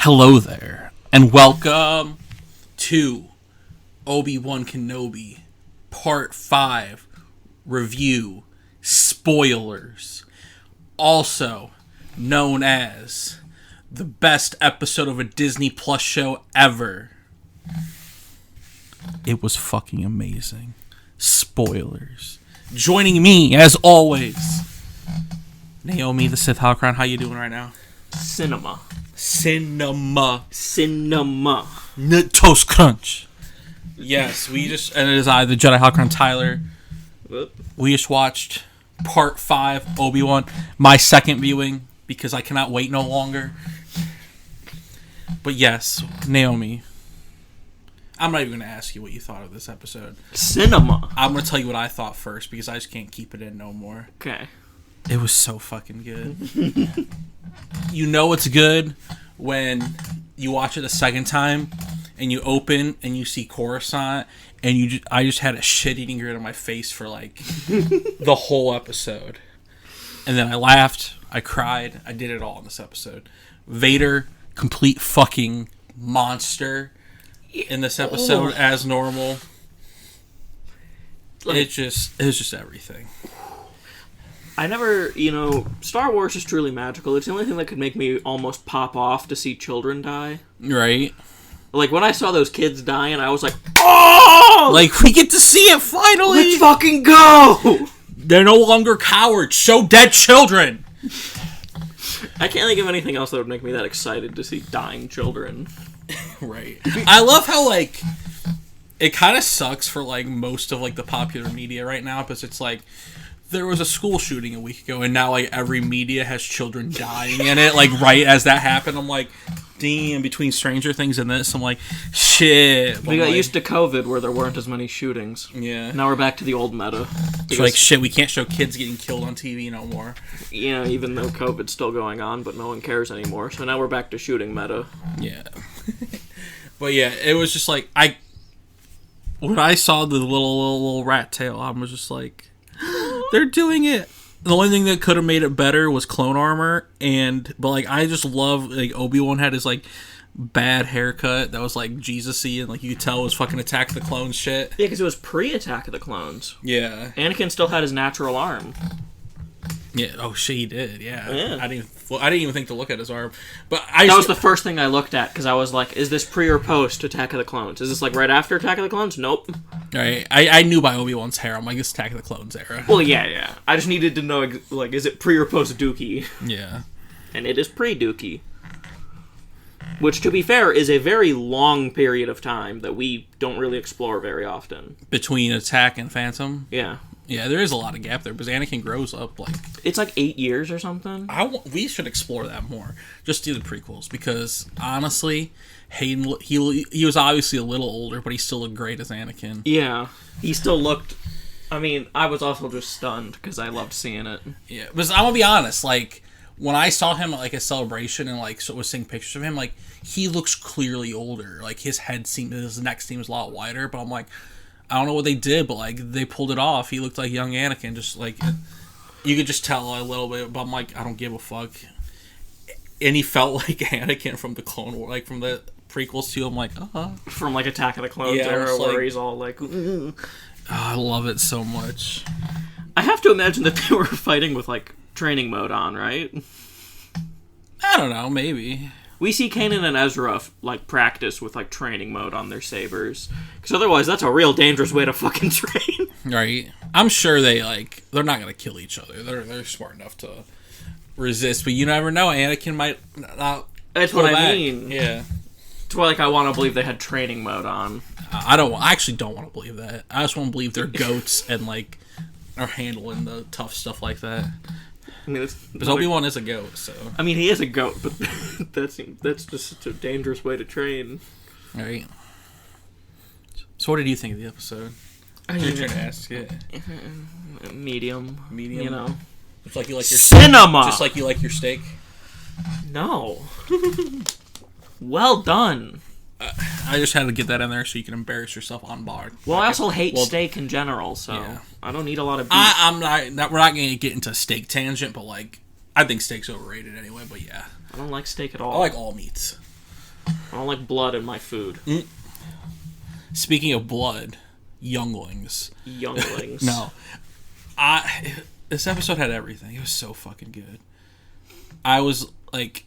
Hello there, and welcome to Obi Wan Kenobi Part 5 Review Spoilers, also known as the best episode of a Disney Plus show ever. It was fucking amazing. Spoilers. Joining me, as always, Naomi the Sith Holocron. How you doing right now? Cinema. Toast Crunch. Yes, and it is I, the Jedi Holocron Tyler. We just watched Part 5, Obi-Wan. My second viewing, because I cannot wait no longer. But yes, Naomi, I'm not even going to ask you what you thought of this episode. Cinema. I'm going to tell you what I thought first, because I just can't keep it in no more. Okay. It was so fucking good. You know it's good when you watch it a second time and you open and you see Coruscant and I just had a shit-eating grin on my face for like the whole episode. And then I laughed, I cried, I did it all in this episode. Vader, complete fucking monster in this episode as normal. It was just everything. I never, Star Wars is truly magical. It's the only thing that could make me almost pop off to see children die. Right. Like, when I saw those kids dying, I was like, oh! Like, we get to see it finally! Let's fucking go! They're no longer cowards. Show dead children! I can't think of anything else that would make me that excited to see dying children. Right. I love how, like, it kind of sucks for, like, most of, like, the popular media right now, because it's like, there was a school shooting a week ago, and now, like, every media has children dying in it, like, right as that happened. I'm like, damn, between Stranger Things and this, I'm like, shit. We got used to COVID where there weren't as many shootings. Yeah. Now we're back to the old meta. It's like, shit, we can't show kids getting killed on TV no more. Yeah, even though COVID's still going on, but no one cares anymore. So now we're back to shooting meta. Yeah. But yeah, it was just like, when I saw the little rat tail, I was just like, they're doing it. The only thing that could have made it better was clone armor, but like I just love, like, Obi-Wan had his like bad haircut that was like Jesus-y, and like you could tell it was fucking Attack of the Clones shit. Yeah, because it was pre-Attack of the Clones. Yeah. Anakin still had his natural arm. Yeah. Oh shit, he did. Yeah. Yeah. I didn't even think to look at his arm, but that was the first thing I looked at, because I was like, is this pre or post Attack of the Clones? Is this like right after Attack of the Clones? Nope. Right. I knew by Obi-Wan's hair. I'm like, it's Attack of the Clones era. Well, yeah. I just needed to know, like, is it pre or post Dookie? Yeah. And it is pre-Dookie. Which, to be fair, is a very long period of time that we don't really explore very often. Between Attack and Phantom? Yeah. Yeah, there is a lot of gap there, because Anakin grows up, like... It's like 8 years or something. We should explore that more. Just do the prequels, because, honestly, Hayden, he was obviously a little older, but he still looked great as Anakin. Yeah. He still looked... I mean, I was also just stunned, because I loved seeing it. Yeah, but I'm gonna be honest, like, when I saw him at, like, a celebration and, like, was seeing pictures of him, like, he looks clearly older. Like, his neck seems a lot wider, but I'm like... I don't know what they did, but, like, they pulled it off. He looked like young Anakin, just, like, you could just tell a little bit, but I'm like, I don't give a fuck. And he felt like Anakin from the Clone War, like, from the prequels, too. I'm like, From, like, Attack of the Clones era, where he's all, like... Oh, I love it so much. I have to imagine that they were fighting with, like, training mode on, right? I don't know, maybe. We see Kanan and Ezra, like, practice with, like, training mode on their sabers. Because otherwise, that's a real dangerous way to fucking train. Right. I'm sure they're not going to kill each other. They're smart enough to resist, but you never know. Anakin might not. That's what I mean. Yeah. It's why, like, I want to believe they had training mode on. I actually don't want to believe that. I just want to believe they're goats and, like, are handling the tough stuff like that. I mean, because Obi-Wan is a goat, so... I mean, he is a goat, but that's just such a dangerous way to train. Right. So what did you think of the episode? Your turn to ask it. Medium. Medium? You know. Just like you like your... Cinema! Just like you like your steak? No. Well done. I just had to get that in there so you can embarrass yourself on board. Well, I also hate steak in general, so yeah. I don't eat a lot of beef. We're not going to get into a steak tangent, but, like, I think steak's overrated anyway, but yeah. I don't like steak at all. I like all meats. I don't like blood in my food. Speaking of blood, younglings. Younglings. No. This episode had everything. It was so fucking good. I was like...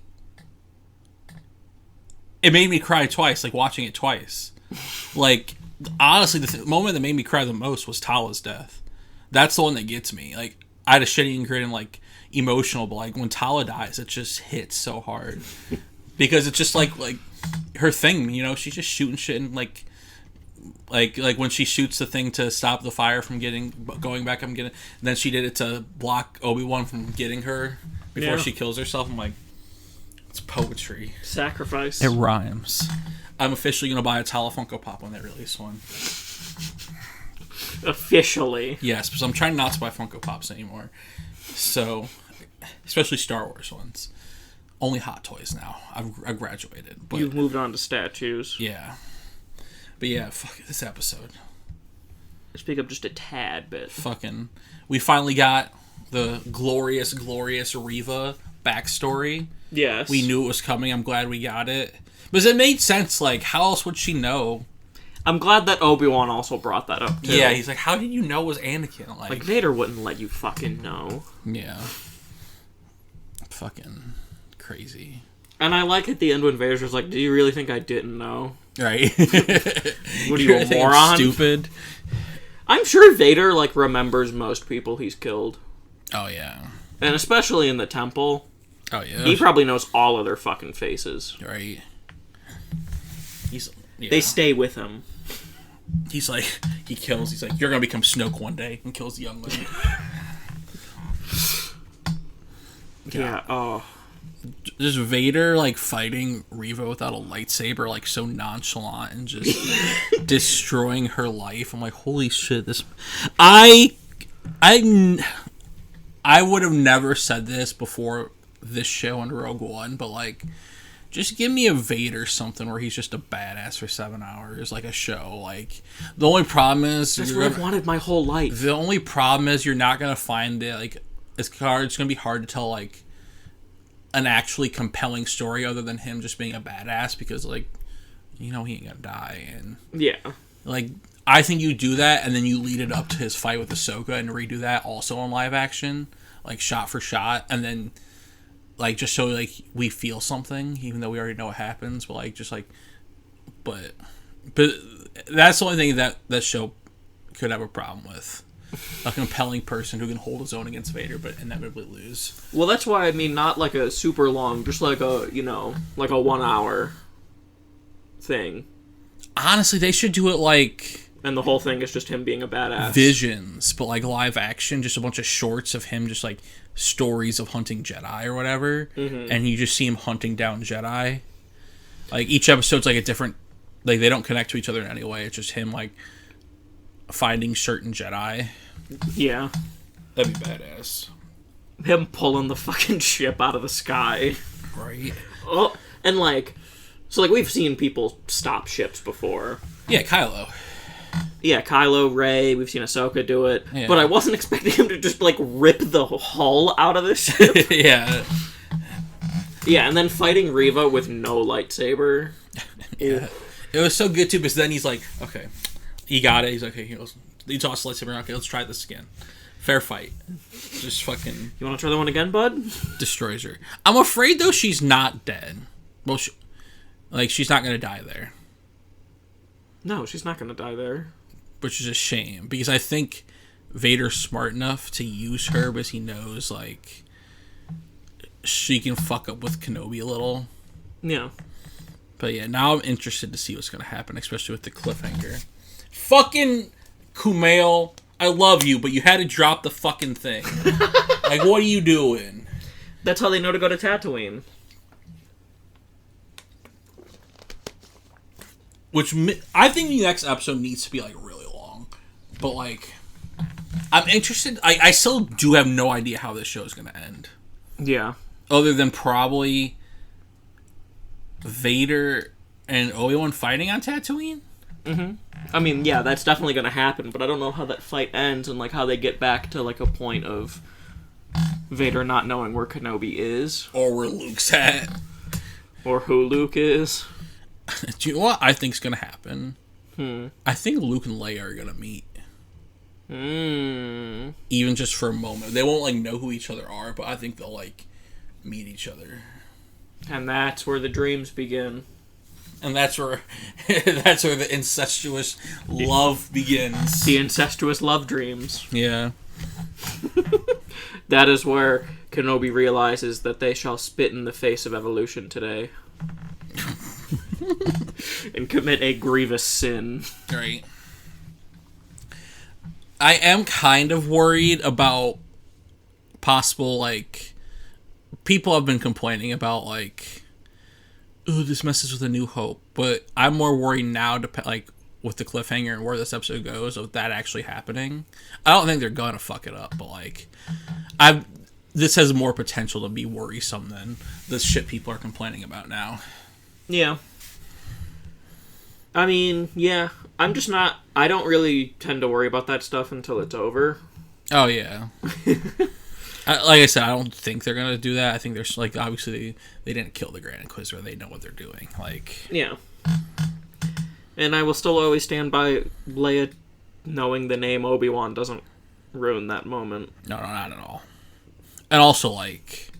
It made me cry twice, like watching it twice. Like, honestly, the moment that made me cry the most was Tala's death. That's the one that gets me. Like, I had a shitty and grin, like, emotional, but like when Tala dies, it just hits so hard. Because it's just like her thing, you know, she's just shooting shit and like when she shoots the thing to stop the fire from going back up and getting, and then she did it to block Obi-Wan from getting her before she kills herself. I'm like, it's poetry. Sacrifice. It rhymes. I'm officially gonna buy a Tala Funko Pop when they release one. Officially. Yes, because I'm trying not to buy Funko Pops anymore. So, especially Star Wars ones. Only Hot Toys now. I've graduated. But you've moved on to statues. Yeah. But yeah, fuck this episode. Let's pick up just a tad bit. Fucking, we finally got the glorious Reva backstory. Yes. We knew it was coming. I'm glad we got it. Because it made sense. Like, how else would she know? I'm glad that Obi-Wan also brought that up, too. Yeah, he's like, how did you know it was Anakin? Like, Vader wouldn't let you fucking know. Yeah. Fucking crazy. And I like at the end when Vader's just like, do you really think I didn't know? Right. What are you, a moron? Stupid. I'm sure Vader, like, remembers most people he's killed. Oh, yeah. And especially in the temple. Oh, yeah. He probably knows all of their fucking faces. Right. They stay with him. He's like, he's like, you're gonna become Snoke one day, and kills the young lady. Yeah, oh. Just Vader, like, fighting Reva without a lightsaber, like, so nonchalant and just destroying her life. I'm like, holy shit, this... I would have never said this before this show in Rogue One, but, like, just give me a Vader something where he's just a badass for 7 hours, like a show. Like, the only problem is... That's what I've wanted my whole life. The only problem is you're not going to find it, like, it's going to be hard to tell, like, an actually compelling story other than him just being a badass, because, like, you know he ain't gonna die. And yeah, like, I think you do that and then you lead it up to his fight with Ahsoka and redo that also in live action, like, shot for shot, and then, like, just so, like, we feel something even though we already know what happens, but, like, just, like, but that's the only thing that show could have a problem with. A compelling person who can hold his own against Vader but inevitably lose. Well, that's why I mean not like a super long, just like a, you know, like a 1 hour thing. Honestly, they should do it like... And the whole thing is just him being a badass. Visions, but like live action, just a bunch of shorts of him just like stories of hunting Jedi or whatever, and you just see him hunting down Jedi. Like, each episode's like a different... Like, they don't connect to each other in any way. It's just him, like, finding certain Jedi. Yeah. That'd be badass. Him pulling the fucking ship out of the sky. Right. Oh, and like, so like we've seen people stop ships before. Yeah, Kylo. Yeah, Kylo, Rey, we've seen Ahsoka do it. Yeah. But I wasn't expecting him to just, like, rip the hull out of the ship. Yeah. Yeah, and then fighting Reva with no lightsaber. Yeah. It was so good, too, because then he's like, okay, he got it. He's like, okay, he tossed the lightsaber. Okay, let's try this again. Fair fight. Just fucking... You want to try that one again, bud? Destroys her. I'm afraid, though, she's not dead. Well, she's not going to die there. No, she's not going to die there. Which is a shame, because I think Vader's smart enough to use her because he knows, like, she can fuck up with Kenobi a little. Yeah. But yeah, now I'm interested to see what's going to happen, especially with the cliffhanger. Fucking Kumail, I love you, but you had to drop the fucking thing. Like, what are you doing? That's how they know to go to Tatooine. Which, I think the next episode needs to be, like, really long. But, like, I'm interested. I still do have no idea how this show is going to end. Yeah. Other than probably Vader and Obi-Wan fighting on Tatooine? Mm-hmm. I mean, yeah, that's definitely going to happen, but I don't know how that fight ends and, like, how they get back to, like, a point of Vader not knowing where Kenobi is. Or where Luke's at. Or who Luke is. Do you know what I think's gonna happen? I think Luke and Leia are gonna meet. Even just for a moment. They won't, like, know who each other are, but I think they'll, like, meet each other. And that's where the dreams begin. And that's where the incestuous love begins. The incestuous love dreams. Yeah. That is where Kenobi realizes that they shall spit in the face of evolution today. And commit a grievous sin. Right. I am kind of worried about possible, like, people have been complaining about, like, ooh, this messes with A New Hope, but I'm more worried now, like, with the cliffhanger and where this episode goes, of that actually happening. I don't think they're gonna fuck it up, but, like, this has more potential to be worrisome than the shit people are complaining about now. Yeah. I mean, yeah. I'm just not... I don't really tend to worry about that stuff until it's over. Oh, yeah. Like I said, I don't think they're going to do that. I think there's, like, obviously, they didn't kill the Grand Inquisitor. They know what they're doing. Like... Yeah. And I will still always stand by Leia knowing the name Obi Wan doesn't ruin that moment. No, not at all. And also, like...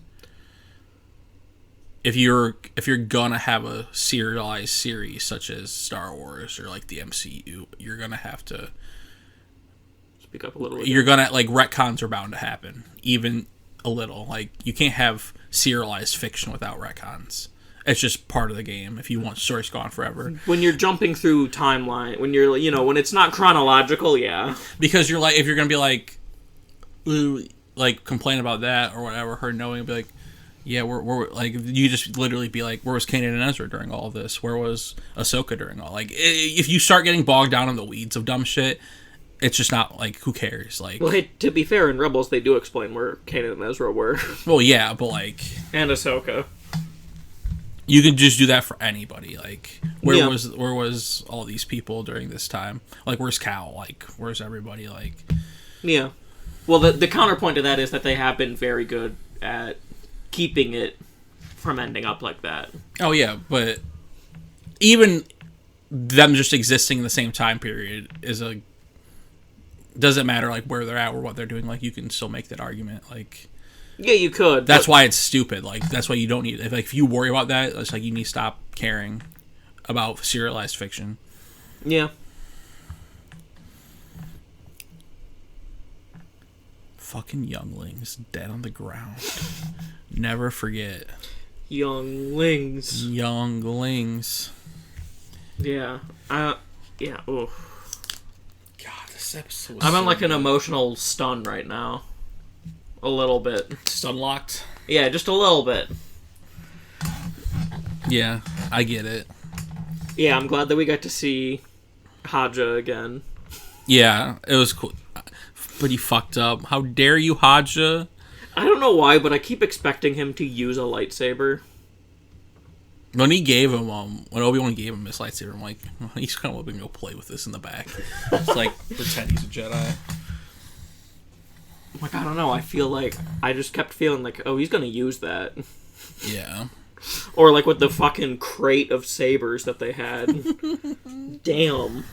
If you're gonna have a serialized series such as Star Wars or like the MCU, you're gonna have to speak up a little bit. You're gonna, like, retcons are bound to happen, even a little. Like, you can't have serialized fiction without retcons. It's just part of the game if you want stories gone forever. When you're jumping through timeline, when you're, you know, when it's not chronological, yeah. Because you're like, if you're gonna be like complain about that or whatever, her knowing, be like, yeah, we're like, you just literally be like, where was Kanan and Ezra during all of this? Where was Ahsoka during all? Like, if you start getting bogged down in the weeds of dumb shit, it's just not, like, who cares? Like, well, hey, to be fair, in Rebels they do explain where Kanan and Ezra were. Well, yeah, but, like, and Ahsoka. You can just do that for anybody. Like, where was all these people during this time? Like, where's Cal? Like, where's everybody? Like, yeah. Well, the counterpoint to that is that they have been very good at keeping it from ending up like that. Oh, yeah, but even them just existing in the same time period doesn't matter, like, where they're at or what they're doing. Like, you can still make that argument. Like, yeah, you could. That's why it's stupid. Like, that's why you don't need... If you worry about that, it's like you need to stop caring about serialized fiction. Yeah. Fucking younglings dead on the ground. Never forget. Younglings. Yeah. Yeah. Oh. God, this episode was I'm on, like, an emotional stun right now. A little bit. Stunlocked? Yeah, just a little bit. Yeah, I get it. Yeah, I'm glad that we got to see Haja again. Yeah, it was cool. But he fucked up. How dare you, Haja? I don't know why, but I keep expecting him to use a lightsaber. When he gave him, when Obi-Wan gave him his lightsaber, I'm like, well, he's kind of hoping to go play with this in the back. It's like, pretend he's a Jedi. Like, I don't know, I feel like, I just kept feeling like, oh, he's gonna use that. Yeah. Or like with the fucking crate of sabers that they had. Damn.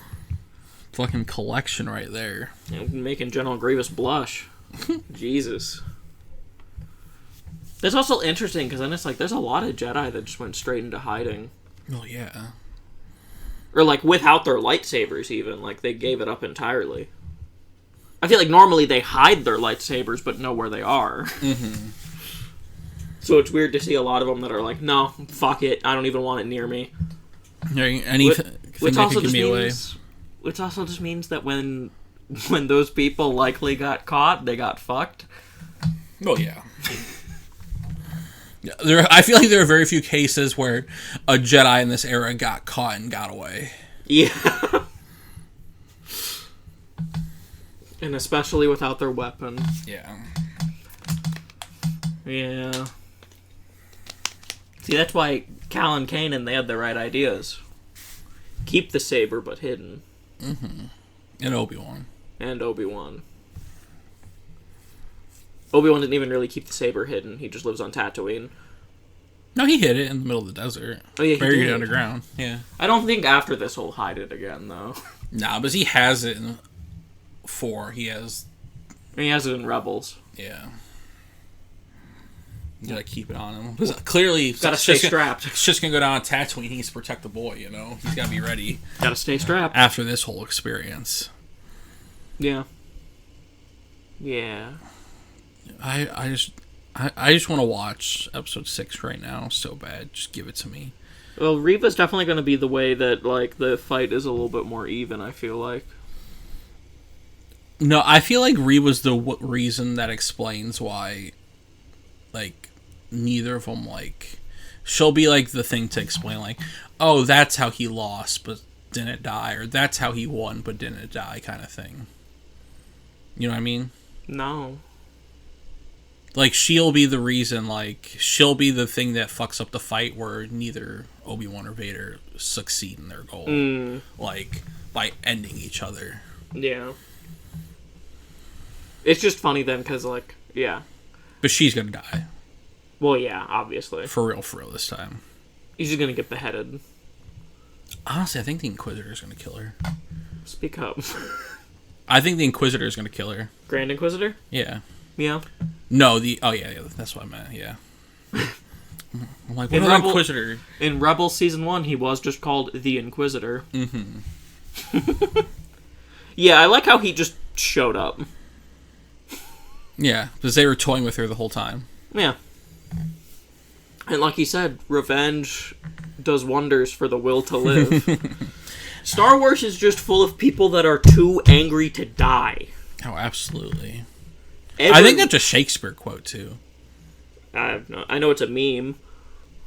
Fucking collection right there. Yeah, making General Grievous blush. Jesus. That's also interesting, because then it's like, there's a lot of Jedi that just went straight into hiding. Oh, yeah. Or, like, without their lightsabers, even. Like, they gave it up entirely. I feel like normally they hide their lightsabers, but know where they are. Mm-hmm. So it's weird to see a lot of them that are like, no, fuck it, I don't even want it near me. Anything that could give me away. Which also just means that when those people likely got caught, they got fucked. Oh, yeah. I feel like there are very few cases where a Jedi in this era got caught and got away. Yeah. And especially without their weapon. Yeah. Yeah. See, that's why Cal and Kanan, they had the right ideas. Keep the saber, but hidden. Mm-hmm. And Obi-Wan. Obi-Wan didn't even really keep the saber hidden. He just lives on Tatooine. No, he hid it in the middle of the desert. Oh, yeah, he buried did. it underground. Yeah. I don't think after this he'll hide it again, though. Nah, but he has it in 4. He has it in Rebels. Yeah. You gotta keep it on him. Clearly, gotta stay strapped. It's just gonna go down on Tatooine. He needs to protect the boy, you know? He's gotta be ready. Gotta stay strapped. After this whole experience. Yeah. Yeah. I just want to watch episode 6 right now so bad. Just give it to me. Well, Reva's definitely going to be the way that, like, the fight is a little bit more even, I feel like. No, I feel like Reva's the reason that explains why, like, neither of them, like... She'll be, like, the thing to explain, like, oh, that's how he lost but didn't die, or that's how he won but didn't die, kind of thing. You know what I mean? No. Like, she'll be the reason, like, she'll be the thing that fucks up the fight where neither Obi-Wan or Vader succeed in their goal. Like, by ending each other. Yeah. It's just funny then, because, like, yeah. But she's gonna die. Well, yeah, obviously. For real this time. He's just gonna get beheaded. Honestly, I think the Inquisitor's gonna kill her. Speak up. I think the Inquisitor's gonna kill her. Grand Inquisitor? Yeah. Yeah. No, yeah, that's what I meant, yeah. I'm like, what is Inquisitor? In Rebels Season 1, he was just called the Inquisitor. Mm-hmm. Yeah, I like how he just showed up. Yeah, because they were toying with her the whole time. Yeah. And like he said, revenge does wonders for the will to live. Star Wars is just full of people that are too angry to die. Oh, absolutely. I think that's a Shakespeare quote, too. I know it's a meme.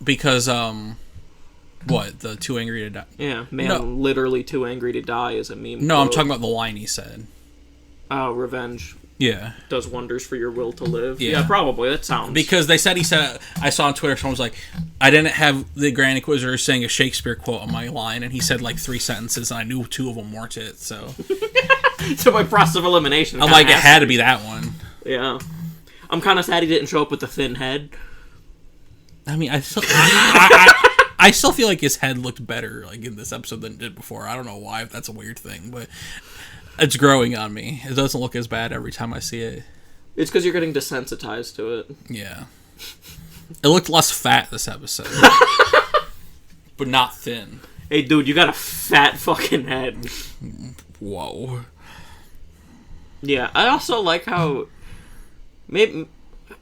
Because, what? The too angry to die? Yeah, literally too angry to die is a meme No, quote. I'm talking about the line he said. Oh, revenge. Yeah. Does wonders for your will to live. Yeah, probably. That sounds... Because he said, I saw on Twitter, someone was like, I didn't have the Grand Inquisitor saying a Shakespeare quote on my line, and he said like 3 sentences, and I knew 2 of them weren't it, so... So by process of elimination... I'm like, it had to be that one. Yeah. I'm kind of sad he didn't show up with the thin head. I mean, I still feel like his head looked better like in this episode than it did before. I don't know why, if that's a weird thing, but... It's growing on me. It doesn't look as bad every time I see it. It's because you're getting desensitized to it. Yeah. It looked less fat this episode. But not thin. Hey, dude, you got a fat fucking head. Whoa. Yeah, I also like how... Maybe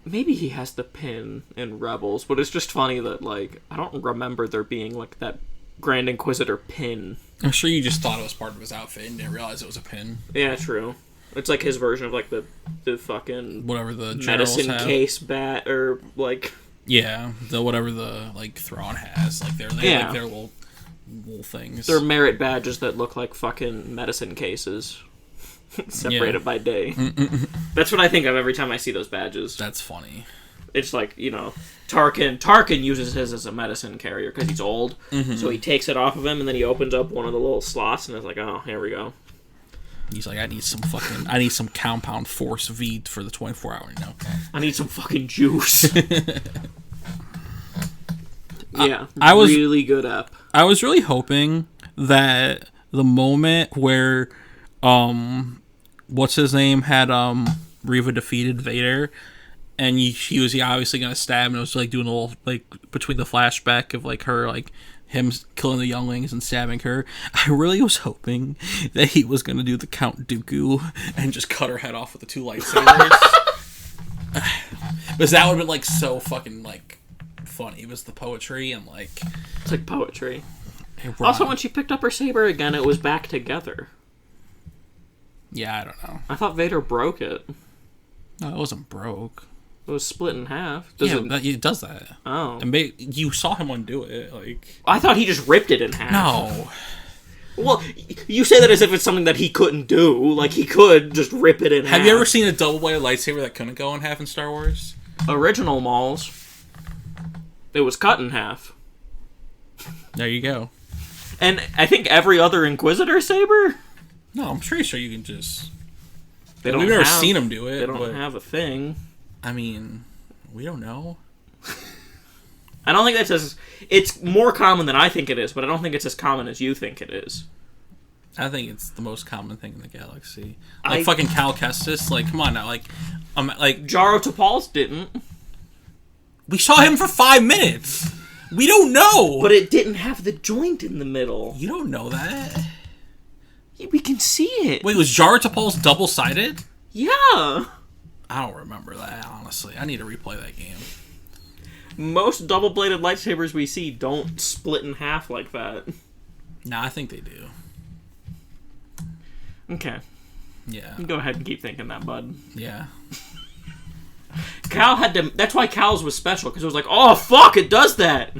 he has the pin in Rebels, but it's just funny that, like, I don't remember there being, like, that Grand Inquisitor pin. I'm sure you just thought it was part of his outfit and didn't realize it was a pin. Yeah, true. It's like his version of like the fucking whatever the medicine have. Case bat or like yeah, whatever the like Thrawn has, like they're like their little things. They're merit badges that look like fucking medicine cases. Separated by day. That's what I think of every time I see those badges. That's funny. It's like, you know, Tarkin uses his as a medicine carrier because he's old. So he takes it off of him and then he opens up one of the little slots and it's like, oh, here we go. He's like, I need some compound force V for the 24-hour. No, I need some fucking juice. Yeah, I was really good up. I was really hoping that the moment where, what's his name had Reva defeated Vader. And he was obviously gonna stab, and it was like doing a little like between the flashback of like her like him killing the younglings and stabbing her. I really was hoping that he was gonna do the Count Dooku and just cut her head off with the 2 lightsabers. Because that would have been like so fucking like funny. It was the poetry and like it's like poetry. Also, when she picked up her saber again, it was back together. Yeah, I don't know. I thought Vader broke it. No, it wasn't broke. It was split in half. It does that. Oh. And you saw him undo it. Like I thought he just ripped it in half. No. Well, you say that as if it's something that he couldn't do. Like, he could just rip it in half. Have you ever seen a double-bladed lightsaber that couldn't go in half in Star Wars? Original Mauls. It was cut in half. There you go. And I think every other Inquisitor saber? No, I'm pretty sure you can just... We've never seen him do it. They don't have a thing. I mean, we don't know. I don't think that's as... It's more common than I think it is, but I don't think it's as common as you think it is. I think it's the most common thing in the galaxy. Like, fucking Cal Kestis, like, come on now, like... Jaro Tapals didn't. We saw him for 5 minutes! We don't know! But it didn't have the joint in the middle. You don't know that. Yeah, we can see it. Wait, was Jaro Tapals double-sided? Yeah. I don't remember that, honestly. I need to replay that game. Most double-bladed lightsabers we see don't split in half like that. Nah, I think they do. Okay. Yeah. Go ahead and keep thinking that, bud. Yeah. Cal had to... That's why Cal's was special, because it was like, oh, fuck, it does that!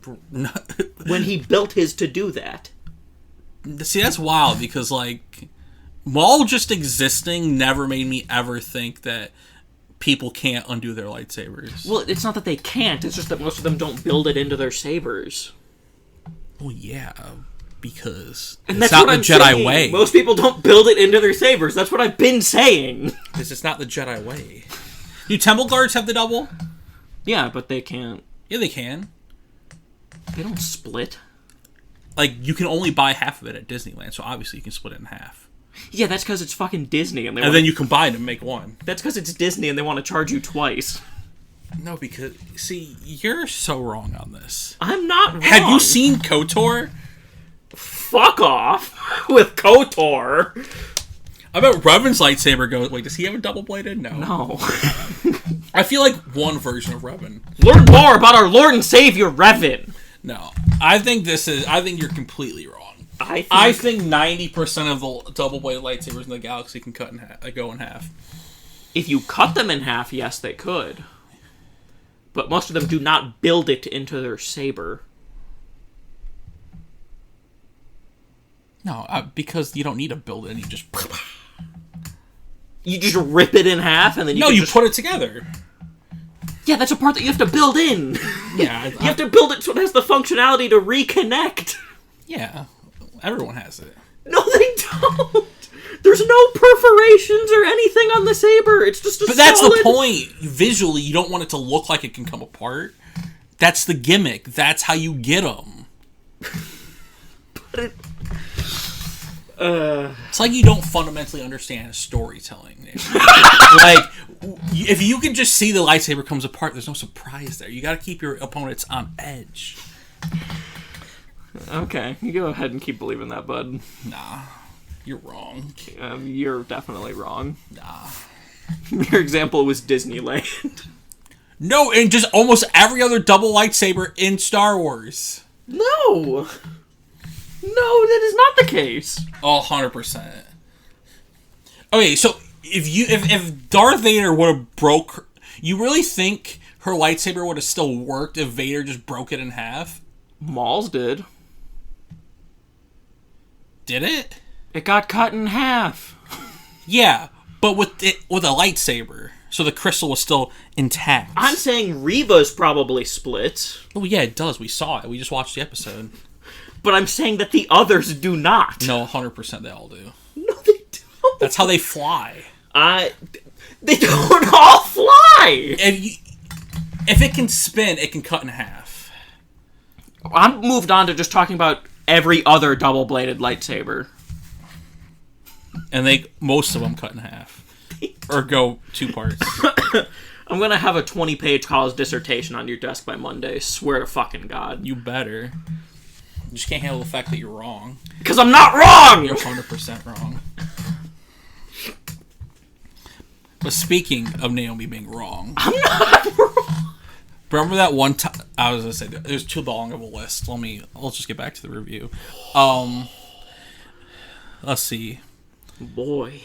When he built his to do that. See, that's wild, because, like, Maul just existing never made me ever think that people can't undo their lightsabers. Well, it's not that they can't, it's just that most of them don't build it into their sabers. Well, yeah, because and it's that's not what the I'm Jedi saying. way. Most people don't build it into their sabers. That's what I've been saying. Because it's not the Jedi way. Do Temple Guards have the double? Yeah, but they can't. Yeah, they can. They don't split. Like, you can only buy half of it at Disneyland, so obviously you can split it in half. Yeah, that's because it's fucking Disney. And then you combine and make one. That's because it's Disney and they want to charge you twice. No, because, see, you're so wrong on this. I'm not wrong. Have you seen KOTOR? Fuck off with KOTOR. I bet Revan's lightsaber goes... Wait, does he have a double-bladed? No. No. I feel like one version of Revan. Learn more about our Lord and Savior, Revan. No. I think you're completely wrong. I think 90% of the double-bladed lightsabers in the galaxy can go in half. If you cut them in half, yes, they could. But most of them do not build it into their saber. No, because you don't need to build it, and you just... You just rip it in half, and then you put it together. Yeah, that's a part that you have to build in. Yeah. You have to build it so it has the functionality to reconnect. Yeah. Everyone has it. No, they don't. There's no perforations or anything on the saber. It's just a But that's the point. Visually, you don't want it to look like it can come apart. That's the gimmick. That's how you get them. But it's like you don't fundamentally understand storytelling. Like, if you can just see the lightsaber comes apart, there's no surprise there. You got to keep your opponents on edge. Okay, you go ahead and keep believing that, bud. Nah, you're wrong. You're definitely wrong. Nah. Your example was Disneyland. No, and just almost every other double lightsaber in Star Wars. No, that is not the case. 100%. Okay, so if Darth Vader would have broke, you really think her lightsaber would have still worked if Vader just broke it in half? Maul's did. Did it? It got cut in half. Yeah, but with a lightsaber, so the crystal was still intact. I'm saying Reva's probably split. Oh yeah, it does. We saw it. We just watched the episode. But I'm saying that the others do not. No, 100% they all do. No, they don't. That's how they fly. They don't all fly. If it can spin, it can cut in half. I'm moved on to just talking about every other double-bladed lightsaber. And most of them cut in half. Or go 2 parts. I'm gonna have a 20-page college dissertation on your desk by Monday. Swear to fucking God. You better. You just can't handle the fact that you're wrong. Because I'm not wrong! You're 100% wrong. But speaking of Naomi being wrong... I'm not wrong! Remember that one time... I was going to say, there's too long of a list. I'll just get back to the review. Let's see. Boy.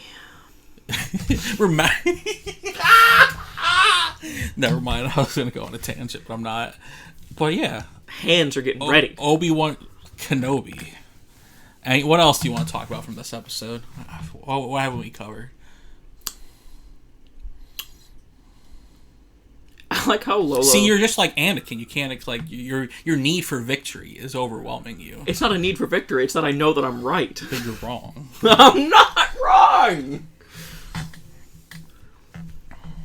Never mind, I was going to go on a tangent, but I'm not. But yeah. Hands are getting ready. Obi Wan Kenobi. And what else do you want to talk about from this episode? What haven't we covered? I like how Lolo... See, you're just like Anakin. You can't, like, your need for victory is overwhelming you. It's not a need for victory, it's that I know that I'm right. But you're wrong. I'm not wrong!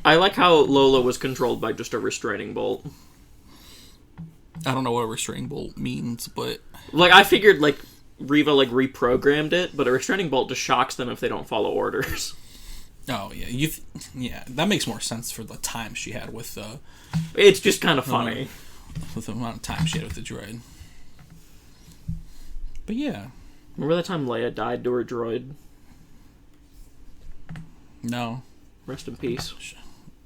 I like how Lola was controlled by just a restraining bolt. I don't know what a restraining bolt means, but... Like, I figured, like, Reva, like, reprogrammed it, but a restraining bolt just shocks them if they don't follow orders. Oh, yeah. Yeah, that makes more sense for the time she had with It's just kind of funny. With the amount of time she had with the droid. But yeah. Remember that time Leia died to her droid? No. Rest in peace.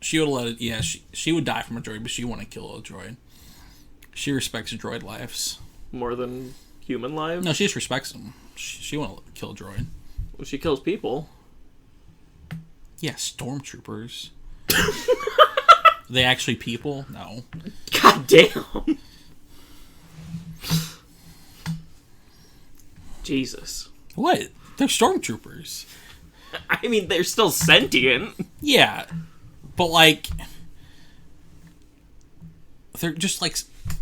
She would let it... Yeah, she would die from a droid, but she wouldn't kill a droid. She respects droid lives. More than human lives? No, she just respects them. She won't kill a droid. Well, she kills people. Yeah, stormtroopers. They actually people? No. God damn. Jesus. What? They're stormtroopers. I mean, they're still sentient. Yeah. But, like... They're just, like...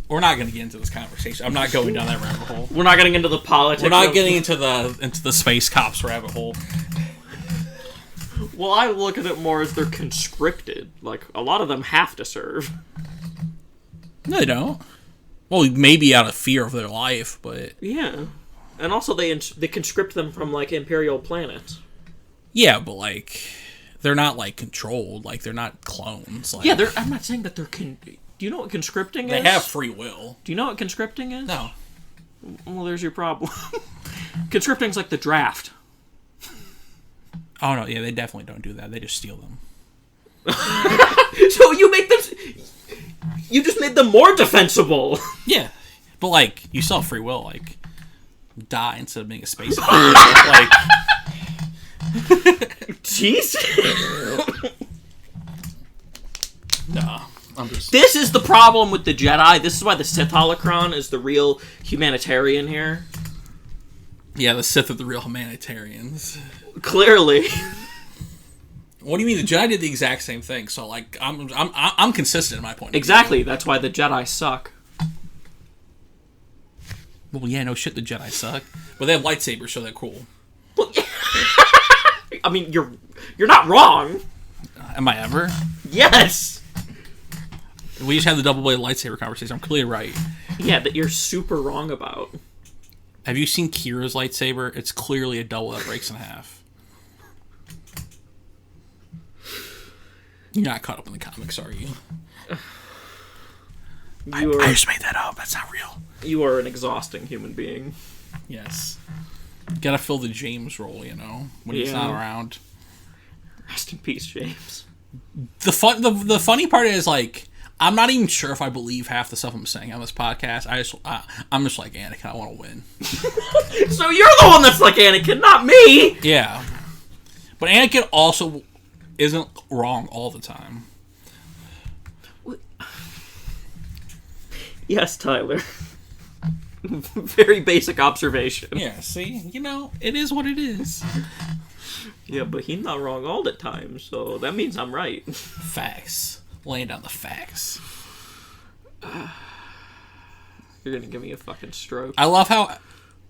We're not going to get into this conversation. I'm not going down that rabbit hole. We're not getting into the politics. We're not getting into the space cops rabbit hole. Well, I look at it more as they're conscripted. Like, a lot of them have to serve. No, they don't. Well, maybe out of fear of their life, but... Yeah. And also, they conscript them from, like, Imperial planets. Yeah, but, like... They're not, like, controlled. Like, they're not clones. Like, Yeah, I'm not saying that they're... Do you know what conscripting is? They have free will. Do you know what conscripting is? No. Well, there's your problem. Conscripting's like the draft. Oh, no, yeah, they definitely don't do that. They just steal them. So you make them... You just made them more defensible. Yeah. But, like, you still have free will. Like, die instead of being a space like... Jeez. No. I'm just... This is the problem with the Jedi. This is why the Sith holocron is the real humanitarian here. Yeah, the Sith are the real humanitarians. Clearly. What do you mean? The Jedi did the exact same thing. So, like, I'm consistent in my point. Exactly. That's why the Jedi suck. Well, yeah, no shit. The Jedi suck, but they have lightsabers, so they're cool. I mean, you're not wrong. Am I ever? Yes. We just had the double-bladed lightsaber conversation. I'm clearly right. Yeah, that you're super wrong about. Have you seen Kira's lightsaber? It's clearly a double that breaks in half. You're not caught up in the comics, are you? I just made that up. That's not real. You are an exhausting human being. Yes. Gotta fill the James role, you know, when he's not around. Rest in peace, James. The funny part is, like, I'm not even sure if I believe half the stuff I'm saying on this podcast. I'm just like Anakin. I want to win. So you're the one that's like Anakin, not me. Yeah, but Anakin also isn't wrong all the time. Yes, Tyler. Very basic observation. Yeah, see, you know, it is what it is. Yeah, but he's not wrong all the time, so that means I'm right. Facts. Laying down the facts. You're gonna give me a fucking stroke. I love how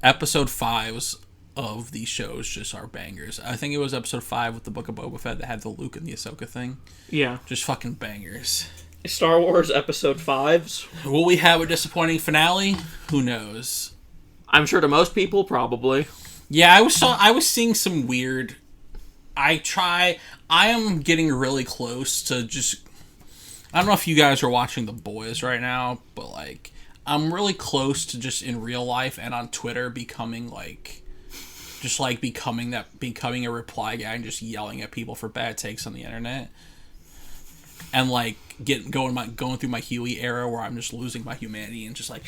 episode 5s of these shows just are bangers. I think it was episode 5 with the Book of Boba Fett that had the Luke and the Ahsoka thing. Yeah. Just fucking bangers. Star Wars episode 5s. Will we have a disappointing finale? Who knows? I'm sure to most people, probably. Yeah, I was seeing some weird... I am getting really close to just... I don't know if you guys are watching The Boys right now, but, like, I'm really close to just in real life and on Twitter becoming, like... Just, like, becoming a reply guy and just yelling at people for bad takes on the internet. And, like, going through my Huey era where I'm just losing my humanity and just, like,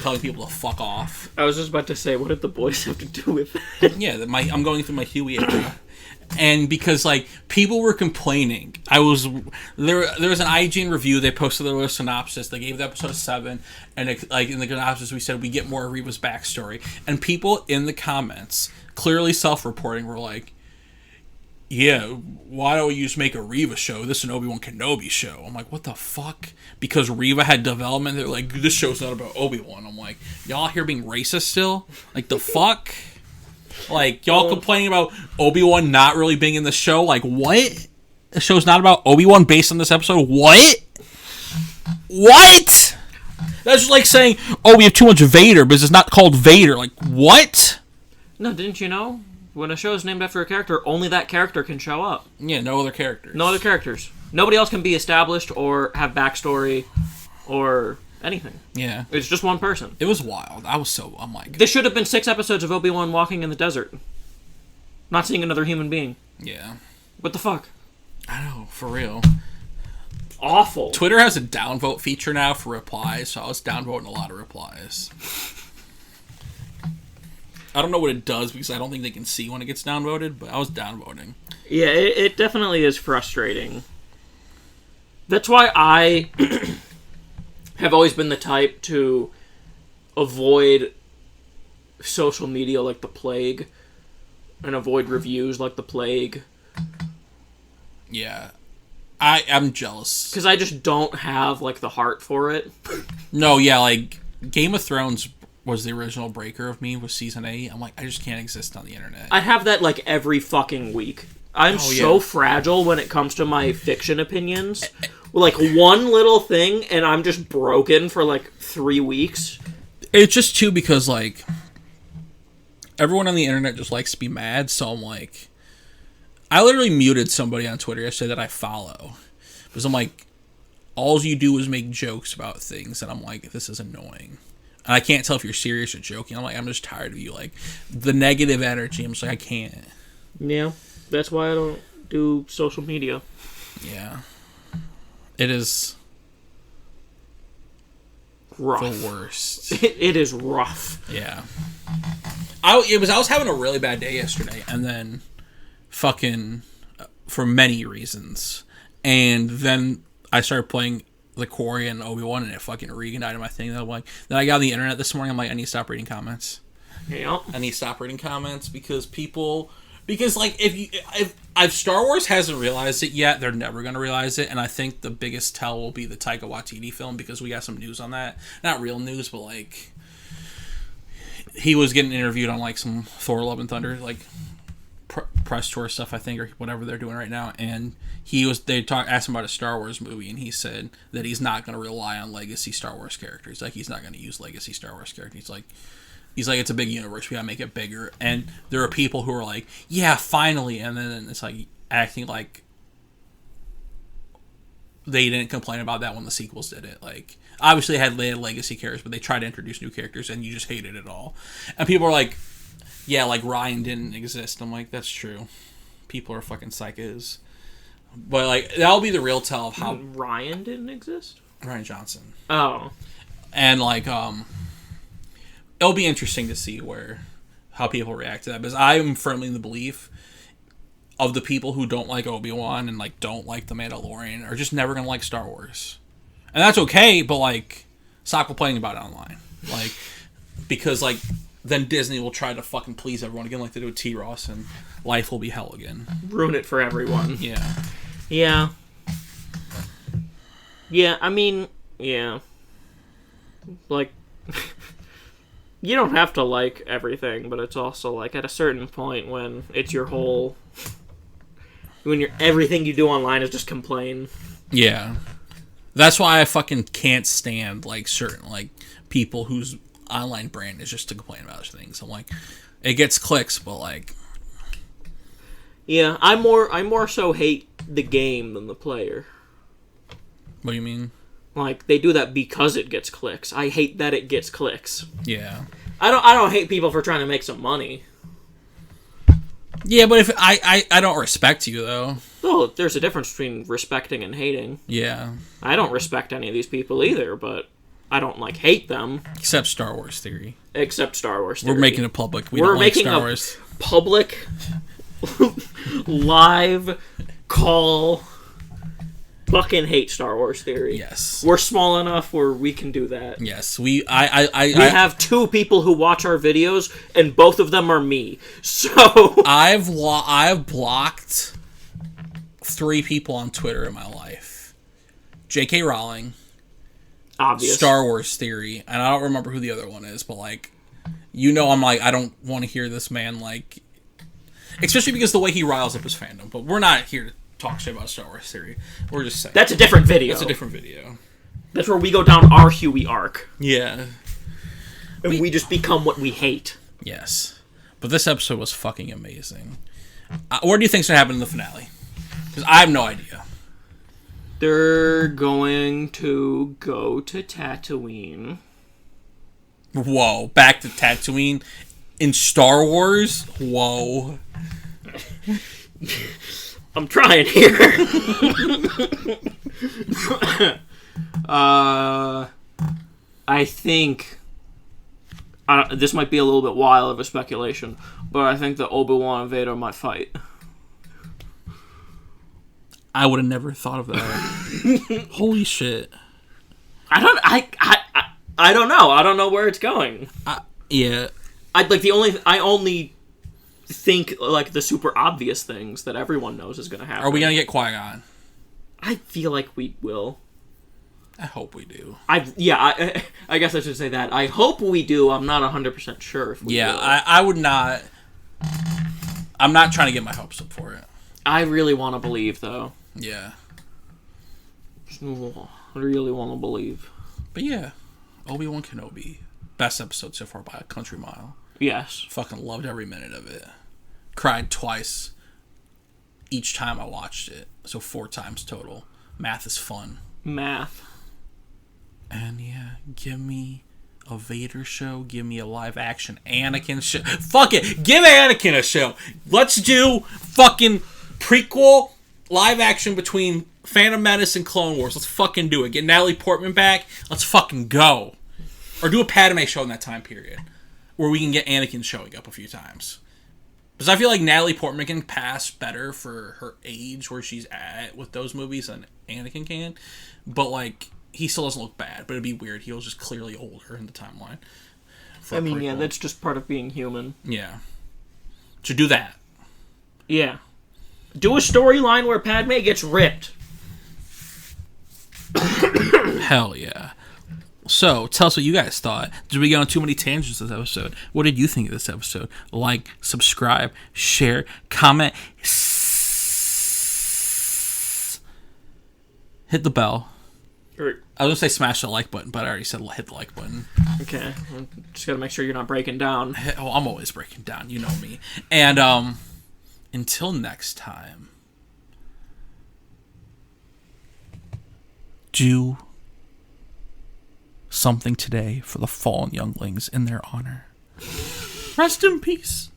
telling people to fuck off. I was just about to say, what did The Boys have to do with that? Yeah, I'm going through my Huey era. And because, like, people were complaining. There was an IGN review. They posted their little synopsis. They gave the episode a 7. And, like, in the synopsis, we said we get more of Reva's backstory. And people in the comments, clearly self-reporting, were like, yeah, why don't you just make a Reva show? This is an Obi Wan Kenobi show. I'm like, what the fuck? Because Reva had development. They're like, this show's not about Obi Wan. I'm like, y'all here being racist still? Like, the fuck? Like, y'all complaining about Obi Wan not really being in the show? Like, what? The show's not about Obi-Wan based on this episode? What? What? That's like saying, oh, we have too much Vader, but it's not called Vader. Like, what? No, didn't you know? When a show is named after a character, only that character can show up. Yeah, no other characters. No other characters. Nobody else can be established or have backstory or anything. Yeah. It's just one person. It was wild. I'm like... This should have been 6 episodes of Obi-Wan walking in the desert. Not seeing another human being. Yeah. What the fuck? I know, for real. Awful. Twitter has a downvote feature now for replies, so I was downvoting a lot of replies. I don't know what it does because I don't think they can see when it gets downvoted, but I was downvoting. Yeah, it definitely is frustrating. That's why I have always been the type to avoid social media like the plague and avoid reviews like the plague. Yeah. I'm jealous. Because I just don't have, like, the heart for it. No, yeah, like, Game of Thrones was the original breaker of me with Season 8. I'm like, I just can't exist on the internet. I have that, like, every fucking week. I'm so fragile when it comes to my fiction opinions. Like, one little thing, and I'm just broken for, like, 3 weeks. It's just, too, because, like, everyone on the internet just likes to be mad, so I'm like... I literally muted somebody on Twitter yesterday that I follow. Because I'm like, all you do is make jokes about things, and I'm like, this is annoying. And I can't tell if you're serious or joking. I'm like, I'm just tired of you. Like, the negative energy, I'm just like, I can't. Yeah, that's why I don't do social media. Yeah. It is... rough. The worst. It is rough. Yeah. I was having a really bad day yesterday, and then... fucking for many reasons, and then I started playing the Quarry and Obi-Wan, and it fucking reignited my thing. That I'm like, then I got on the internet this morning. I'm like, I need to stop reading comments. Yeah, I need to stop reading comments because like if Star Wars hasn't realized it yet, they're never gonna realize it. And I think the biggest tell will be the Taika Waititi film because we got some news on that. Not real news, but like he was getting interviewed on like some Thor: Love and Thunder like. Press tour stuff, I think, or whatever they're doing right now, and asked him about a Star Wars movie, and he said that he's not going to rely on legacy Star Wars characters. Like, he's not going to use legacy Star Wars characters. He's like, it's a big universe, we got to make it bigger. And there are people who are like, yeah, finally, and then it's like acting like they didn't complain about that when the sequels did it. Like, obviously they had legacy characters, but they tried to introduce new characters, and you just hated it all. And people are like, yeah, like, Ryan didn't exist. I'm like, that's true. People are fucking psychos. But, like, that'll be the real tell of how... Ryan didn't exist? Ryan Johnson. Oh. And, like, it'll be interesting to see how people react to that. Because I am firmly in the belief of the people who don't like Obi-Wan and, like, don't like The Mandalorian are just never going to like Star Wars. And that's okay, but, like, stop complaining about it online. Like, because, like... then Disney will try to fucking please everyone again like they do with T-Ross, and life will be hell again. Ruin it for everyone. Yeah. Yeah. Yeah, I mean, yeah. Like, you don't have to like everything, but it's also like at a certain point when it's your whole... when everything you do online is just complain. Yeah. That's why I fucking can't stand, like, certain, like, people whose online brand is just to complain about things. I'm like, it gets clicks, but like, yeah, I more so hate the game than the player. What do you mean? Like, they do that because it gets clicks. I hate that it gets clicks. Yeah. I don't hate people for trying to make some money. Yeah, but if I don't respect you though. Well, there's a difference between respecting and hating. Yeah. I don't respect any of these people either, but I don't, like, hate them. Except Star Wars Theory. Except Star Wars Theory. We're making it public. We're don't making like Star Wars. Public live call. Fucking hate Star Wars Theory. Yes. We're small enough where we can do that. Yes. We have 2 people who watch our videos, and both of them are me. So I've blocked 3 people on Twitter in my life. J.K. Rowling. Obvious. Star Wars Theory, and I don't remember who the other one is, but, like, I'm like, I don't want to hear this man, like, especially because the way he riles up his fandom, but we're not here to talk shit about Star Wars theory. We're just saying. That's a different video. That's a different video. That's where we go down our Huey arc. Yeah. And we just become what we hate. Yes. But this episode was fucking amazing. What do you think's gonna happen in the finale? Because I have no idea. They're going to go to Tatooine. Whoa. Back to Tatooine in Star Wars? Whoa. I'm trying here. I think... this might be a little bit wild of a speculation, but I think that Obi-Wan and Vader might fight. I would have never thought of that. Holy shit. I don't know. I don't know where it's going. Yeah. I only think like the super obvious things that everyone knows is going to happen. Are we going to get Qui-Gon? I feel like we will. I hope we do. I guess I should say that. I hope we do. I'm not 100% sure if we will. I would not. I'm not trying to get my hopes up for it. I really want to believe, though. Yeah. I really want to believe. But yeah, Obi Wan Kenobi. Best episode so far by a country mile. Yes. Fucking loved every minute of it. Cried twice each time I watched it. So 4 times total. Math is fun. Math. And yeah, give me a Vader show. Give me a live action Anakin show. Fuck it. Give Anakin a show. Let's do fucking prequel live action between Phantom Menace and Clone Wars. Let's fucking do it. Get Natalie Portman back. Let's fucking go. Or do a Padme show in that time period where we can get Anakin showing up a few times. Because I feel like Natalie Portman can pass better for her age where she's at with those movies than Anakin can. But, like, he still doesn't look bad. But it'd be weird. He was just clearly older in the timeline. I mean, yeah, that's just part of being human. Yeah. So do that. Yeah. Do a storyline where Padme gets ripped. Hell yeah. So, tell us what you guys thought. Did we go on too many tangents this episode? What did you think of this episode? Like, subscribe, share, comment. Hit the bell. I was going to say smash the like button, but I already said hit the like button. Okay. Just got to make sure you're not breaking down. Oh, I'm always breaking down. You know me. And, until next time, do something today for the fallen younglings in their honor. Rest in peace.